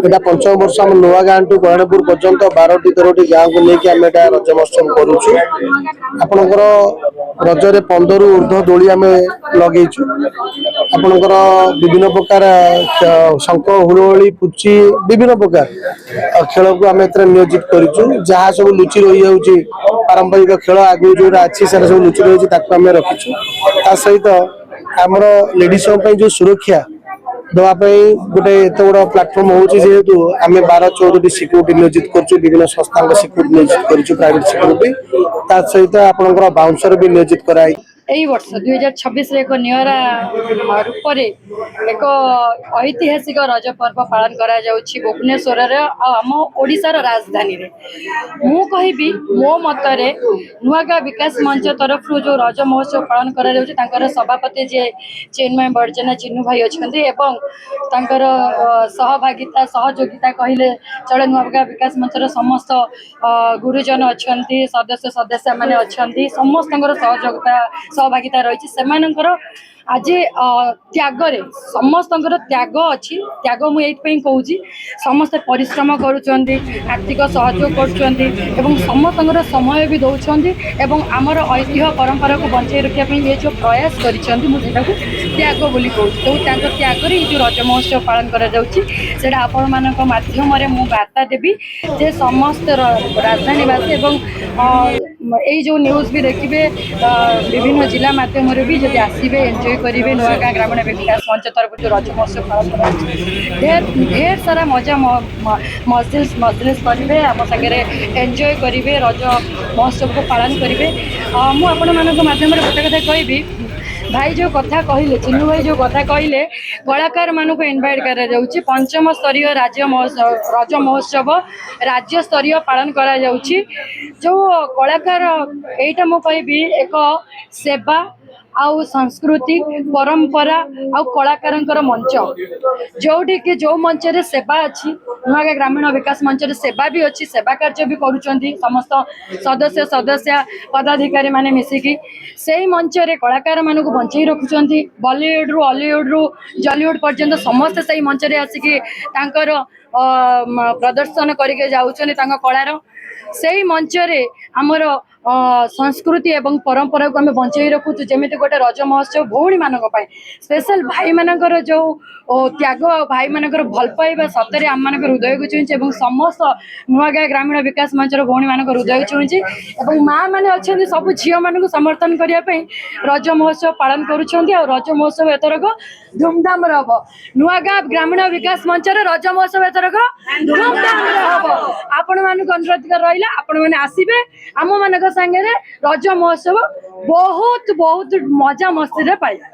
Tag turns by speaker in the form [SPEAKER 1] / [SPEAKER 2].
[SPEAKER 1] एटा पंचम वर्ष आम नुआ गाँ टू गणपुर पर्यंत 12टी 13टी गाँव को लेकिन आम एटा रज महोत्सव करूछु। आपणकर रजरे 15 रु ऊर्ध्व दोली आम लगेइछु। आपणकर विभिन्न प्रकार शंख हुलहुली पुची विभिन्न प्रकार खेल को आम नियोजित करूछु। जहाँ सब लुचि रही जाउची पारंपरिक खेल आगु जो अच्छी सारा सब लुचि रही आम रखीछु। ता सहित आमर लेडीज जो सुरक्षा दवाई गोटे एत बड़ा प्लाटफर्म होतु आम 12-14 सिक्यूरीटी नियोजित करुँ। विभिन्न संस्था सिक्यूरीटी नियोजित करुँ प्राइवेट सिक्यूरीटी सहित आपंकर बाउंसर भी नियोजित कराई।
[SPEAKER 2] यही वर्ष 2026 एक निरा रूप एक ऐतिहासिक रज पर्व पालन करा जाउछि भुवनेश्वर आम ओडिशार राजधानी रे। मु कहबी मो मतरे नुआगाँ विकास मंच तरफ जो रज महोत्सव पालन करा जाउछि तांकर सभापति जे चिन्मय बर्जना चिन्नू भाई अछंती एवं तांकर सहभागिता सहयोगिता कहले चले। नुआगाँ विकास मंचर समस्त गुरुजन अछंती सदस्य सदस्य माने अछंती समस्तଙ୍କର सहभागिता रही से आज त्यागरे समस्तଙ୍କର त्याग अच्छी त्याग मुझे कहूँ समस्ते परिश्रम करुँच आर्थिक सहयोग करुँच समस्तଙ୍କର समय भी दौरान एवं आमर ऐतिह्य परंपरा को बंचाई रखापी ये जो प्रयास कर त्याग बोली कहूँ। तो त्याग जो रज महोत्सव पालन करा आपण मानक माध्यम मु वार्ता देवी जे समस्त राजधानीवासी एवं यही जो न्यूज भी देखिए विभिन्न जिला माध्यम भी जब आसवे एंजॉय करेंगे नुआगाँ ग्रामीण विकास मंच तरफ जो रज महोत्सव पालन कर ढेर सारा मजा मजलिस करेंगे आम सागे एंजॉय करेंगे रज महोत्सव को पालन करेंगे। मुझे माध्यम गोटे कथा कहबी भाई जो कथा कहले चिन्नू भाई जो कथा कहले कलाकार मानक इनवाइट करा जाउछि। पंचम स्तरीय राज्य रज महोत्सव राज्य स्तरीय पालन करा जाउछि। जो कलाकार एटा मु कहबी एक सेवा आउ संस्कृति परंपरा आउ कलाकार मंच जोटी कि जो मंच रे सेवा अच्छी नुआगाँ ग्रामीण विकास मंच रे सेवा भी अच्छी सेवा कार्य भी करुँच समस्त सदस्य सदस्य पदाधिकारी माने मिसिकी से मंच रे कलाकार मानक बंचाई रखुंट बॉलीवुड रु हॉलीवुड रु जॉलीवुड पर्यंत समस्त से मंच रे आसिकी तांकर प्रदर्शन करके जाउछन कलार से मंच रे आमर संस्कृति एवं परंपरा को आम बंचाई रखुचु। जमी गोटे रज महोत्सव भौणी मान स्पेशल भाई मानकर जो त्याग भाई मानकर भल पाइबा सतरे आम मान हृदय को छुईचे और समस्त नुआगाँ ग्रामीण विकास मंचर भौणी मान हृदय छुईचे और माँ मैंने अच्छा सब झील मान समर्थन करने रज महोत्सव पालन करुँच। रज महोत्सव एथरक धूमधाम हम नुआगाँ ग्रामीण विकास मंचर रज महोत्सव एथरक धूमधाम हम आपण मानक अनुरोध कर रहा आपण मैंने आसवे आम मान संगे रज महोत्सव बहुत बहुत मजा मस्ती पाइबा।